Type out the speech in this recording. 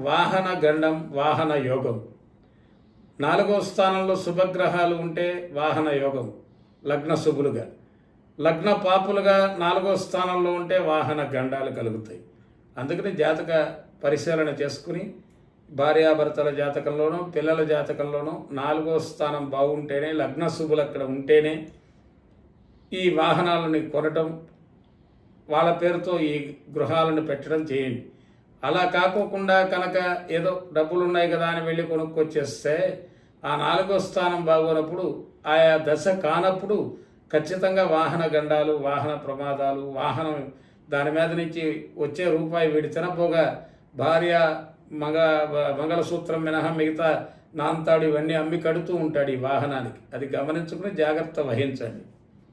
వాహన గండం వాహన యోగం. 4వ స్థానంలో శుభగ్రహాలు ఉంటే వాహన యోగం, లగ్న శుభులుగా. లగ్న పాపులుగా 4వ స్థానంలో ఉంటే వాహన గండాలు కలుగుతాయి. అందుకని జాతక పరిశీలన చేసుకుని భార్యాభర్తల జాతకంలోనూ పిల్లల జాతకంలోనూ 4వ స్థానం బాగుంటేనే, లగ్న శుభులు అక్కడ ఉంటేనే ఈ వాహనాలను కొనటం, వాళ్ళ పేరుతో ఈ గృహాలను పెట్టడం చేయండి. అలా కాకోకుండా కనుక ఏదో డబ్బులు ఉన్నాయి కదా అని వెళ్ళి కొనుక్కొచ్చేస్తే ఆ 4వ స్థానం బాగోనప్పుడు, ఆయా దశ కానప్పుడు ఖచ్చితంగా వాహన గండాలు, వాహన ప్రమాదాలు, వాహనం దాని మీద నుంచి వచ్చే రూపాయి వీడి తినపోగా భార్య మంగళసూత్రం మినహా మిగతా నాంతాడు ఇవన్నీ అమ్మి కడుతూ ఉంటాడు ఈ వాహనానికి. అది గమనించుకుని జాగ్రత్త వహించండి.